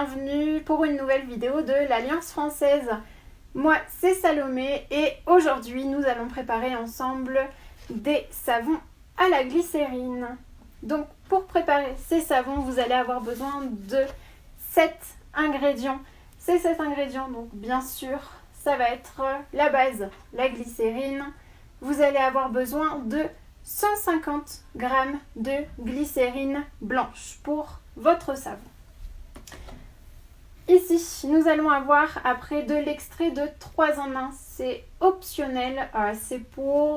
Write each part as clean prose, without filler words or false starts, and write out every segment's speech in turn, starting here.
bienvenue pour une nouvelle vidéo de l'Alliance française. Moi c'est Salomé et aujourd'hui nous allons préparer ensemble des savons à la glycérine. Donc pour préparer ces savons vous allez avoir besoin de 7 ingrédients. Ces 7 ingrédients, donc bien sûr ça va être la base, la glycérine. Vous allez avoir besoin de 150 g de glycérine blanche pour votre savon. Ici, nous allons avoir après de l'extrait de 3 en 1. C'est optionnel, c'est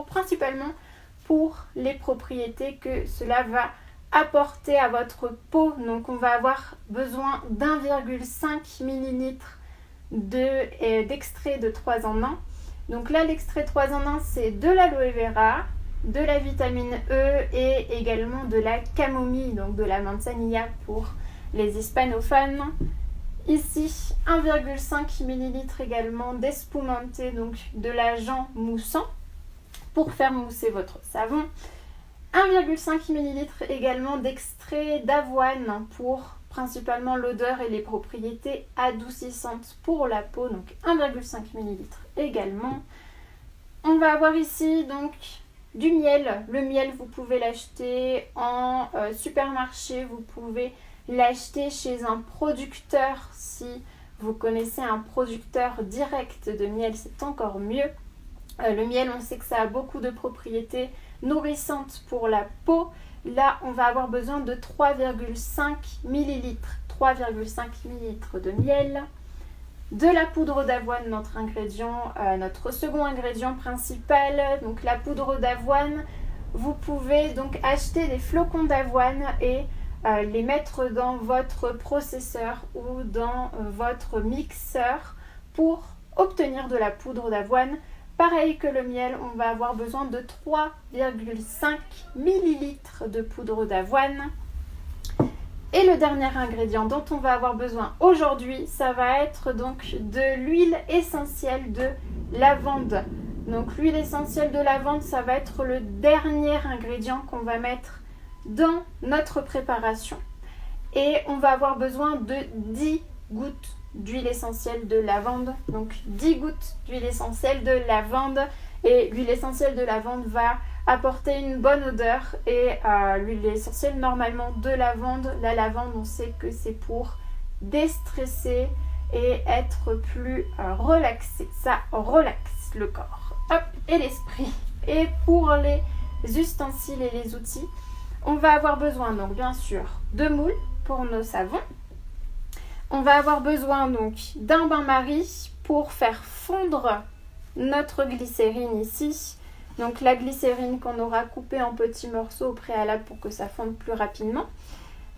principalement pour les propriétés que cela va apporter à votre peau. Donc on va avoir besoin d'1,5 ml d'extrait de 3 en 1. Donc là, l'extrait 3 en 1, c'est de l'aloe vera, de la vitamine E et également de la camomille, donc de la manzanilla pour les hispanophones. Ici, 1,5 ml également d'espumante, donc de l'agent moussant pour faire mousser votre savon. 1,5 ml également d'extrait d'avoine pour principalement l'odeur et les propriétés adoucissantes pour la peau, donc 1,5 ml également. On va avoir ici donc du miel. Le miel, vous pouvez l'acheter en supermarché, vous pouvez l'acheter chez un producteur. Si vous connaissez un producteur direct de miel, c'est encore mieux. Le miel, on sait que ça a beaucoup de propriétés nourrissantes pour la peau. Là, on va avoir besoin de 3,5 ml. 3,5 ml de miel. De la poudre d'avoine, notre second ingrédient principal. Donc la poudre d'avoine, vous pouvez donc acheter des flocons d'avoine et les mettre dans votre processeur ou dans votre mixeur pour obtenir de la poudre d'avoine. Pareil que le miel, on va avoir besoin de 3,5 ml de poudre d'avoine. Et le dernier ingrédient dont on va avoir besoin aujourd'hui, ça va être donc de l'huile essentielle de lavande. Donc l'huile essentielle de lavande, ça va être le dernier ingrédient qu'on va mettre dans notre préparation. Et on va avoir besoin de 10 gouttes d'huile essentielle de lavande. Donc 10 gouttes d'huile essentielle de lavande. Et l'huile essentielle de lavande va apporter une bonne odeur. Et l'huile essentielle normalement de lavande, la lavande on sait que c'est pour déstresser et être plus relaxé. Ça relaxe le corps, hop, et l'esprit. Et pour les ustensiles et les outils, on va avoir besoin donc bien sûr de moules pour nos savons. On va avoir besoin donc d'un bain-marie pour faire fondre notre glycérine ici. Donc la glycérine qu'on aura coupée en petits morceaux au préalable pour que ça fonde plus rapidement.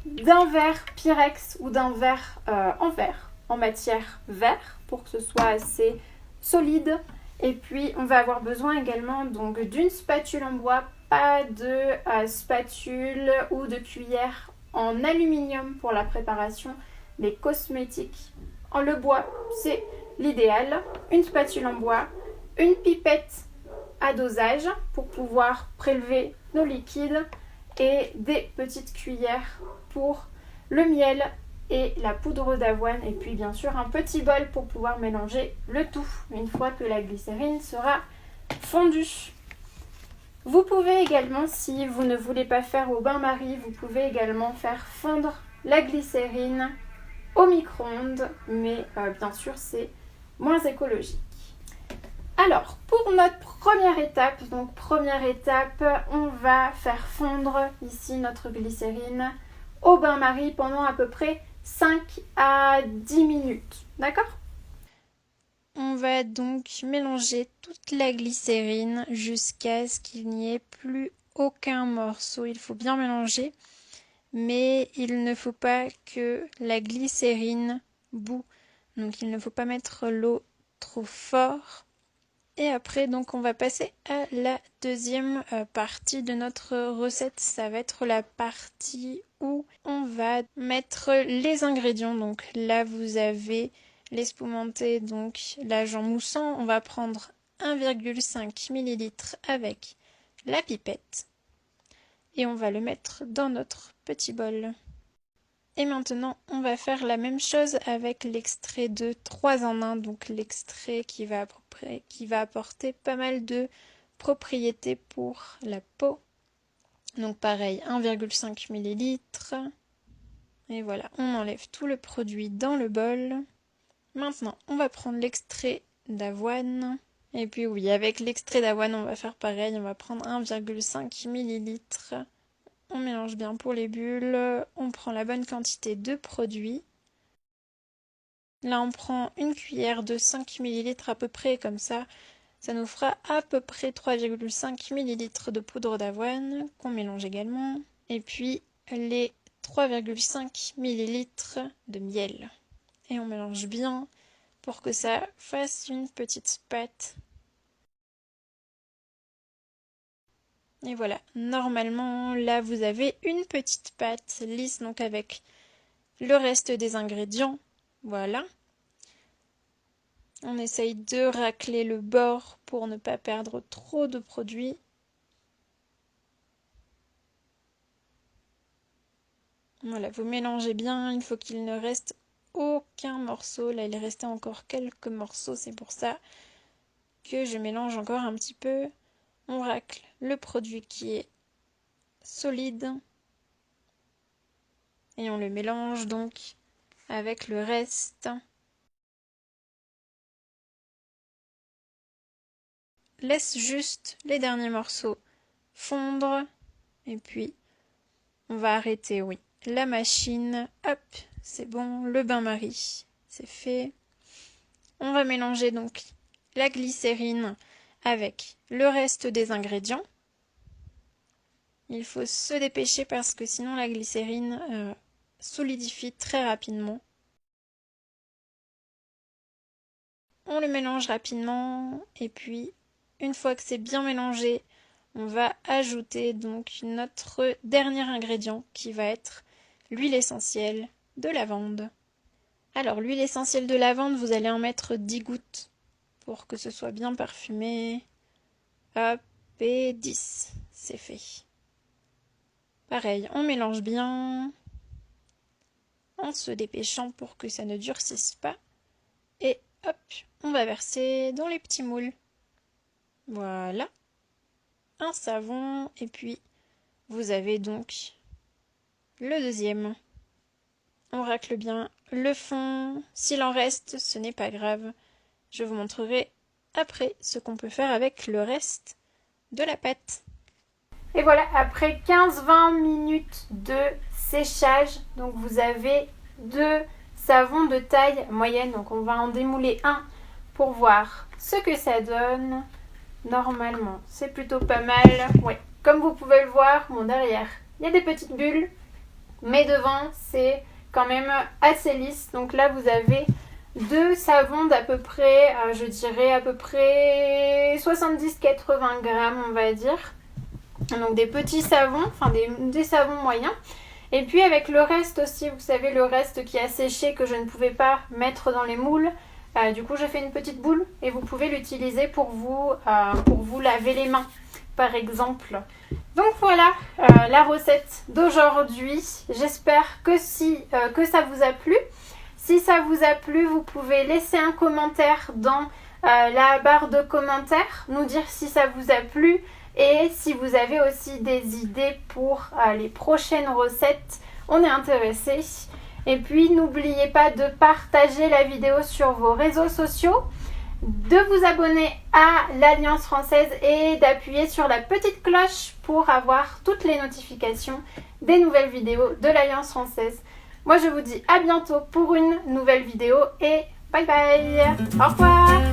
D'un verre Pyrex ou d'un verre en verre, en matière verre pour que ce soit assez solide. Et puis on va avoir besoin également donc d'une spatule en bois, pas de spatule ou de cuillère en aluminium pour la préparation des cosmétiques. En le bois, c'est l'idéal. Une spatule en bois, une pipette à dosage pour pouvoir prélever nos liquides et des petites cuillères pour le miel et la poudre d'avoine et puis bien sûr un petit bol pour pouvoir mélanger le tout une fois que la glycérine sera fondue. Vous pouvez également, si vous ne voulez pas faire au bain-marie, vous pouvez également faire fondre la glycérine au micro-ondes, mais bien sûr c'est moins écologique. Alors, pour notre première étape, on va faire fondre ici notre glycérine au bain-marie pendant à peu près 5 à 10 minutes. D'accord ? On va donc mélanger toute la glycérine jusqu'à ce qu'il n'y ait plus aucun morceau. Il faut bien mélanger, mais il ne faut pas que la glycérine bout. Donc il ne faut pas mettre l'eau trop fort. Et après, donc, on va passer à la deuxième partie de notre recette. Ça va être la partie où on va mettre les ingrédients. Donc là, vous avez l'espumante, donc l'agent moussant. On va prendre 1,5 ml avec la pipette. Et on va le mettre dans notre petit bol. Et maintenant, on va faire la même chose avec l'extrait de 3 en 1, donc l'extrait qui va apporter pas mal de propriétés pour la peau. Donc pareil, 1,5 ml. Et voilà, on enlève tout le produit dans le bol. Maintenant, on va prendre l'extrait d'avoine. Et puis oui, avec l'extrait d'avoine, on va faire pareil, on va prendre 1,5 ml. On mélange bien pour les bulles, on prend la bonne quantité de produit. Là, on prend une cuillère de 5 ml à peu près, comme ça nous fera à peu près 3,5 ml de poudre d'avoine qu'on mélange également. Et puis les 3,5 ml de miel. Et on mélange bien pour que ça fasse une petite pâte. Et voilà, normalement, là, vous avez une petite pâte lisse, donc avec le reste des ingrédients. Voilà. On essaye de racler le bord pour ne pas perdre trop de produit. Voilà, vous mélangez bien, il faut qu'il ne reste aucun morceau. Là, il restait encore quelques morceaux, c'est pour ça que je mélange encore un petit peu. On racle le produit qui est solide et on le mélange donc avec le reste. Laisse juste les derniers morceaux fondre et puis on va arrêter, oui, la machine. Hop, c'est bon, le bain-marie, c'est fait. On va mélanger donc la glycérine avec le reste des ingrédients. Il faut se dépêcher parce que sinon la glycérine solidifie très rapidement. On le mélange rapidement et puis une fois que c'est bien mélangé, on va ajouter donc notre dernier ingrédient qui va être l'huile essentielle de lavande. Alors l'huile essentielle de lavande, vous allez en mettre 10 gouttes pour que ce soit bien parfumé. Hop, et 10, c'est fait. Pareil, on mélange bien en se dépêchant pour que ça ne durcisse pas. Et hop, on va verser dans les petits moules. Voilà. Un savon et puis vous avez donc le deuxième. On racle bien le fond. S'il en reste, ce n'est pas grave. Je vous montrerai après ce qu'on peut faire avec le reste de la pâte. Et voilà, après 15-20 minutes de séchage, donc vous avez 2 savons de taille moyenne. Donc on va en démouler un pour voir ce que ça donne. Normalement, c'est plutôt pas mal. Ouais, comme vous pouvez le voir, bon, derrière, il y a des petites bulles, mais devant, c'est quand même assez lisse. Donc là, vous avez 2 savons d'à peu près, je dirais à peu près 70-80 grammes, on va dire. Donc des petits savons, enfin des savons moyens. Et puis avec le reste aussi, vous savez, le reste qui a séché que je ne pouvais pas mettre dans les moules. Du coup, j'ai fait une petite boule et vous pouvez l'utiliser pour vous laver les mains, par exemple. Donc voilà la recette d'aujourd'hui. J'espère que ça vous a plu. Si ça vous a plu, vous pouvez laisser un commentaire dans la barre de commentaires, nous dire si ça vous a plu et si vous avez aussi des idées pour les prochaines recettes. On est intéressés. Et puis, n'oubliez pas de partager la vidéo sur vos réseaux sociaux, de vous abonner à l'Alliance française et d'appuyer sur la petite cloche pour avoir toutes les notifications des nouvelles vidéos de l'Alliance française. Moi, je vous dis à bientôt pour une nouvelle vidéo et bye bye. Au revoir.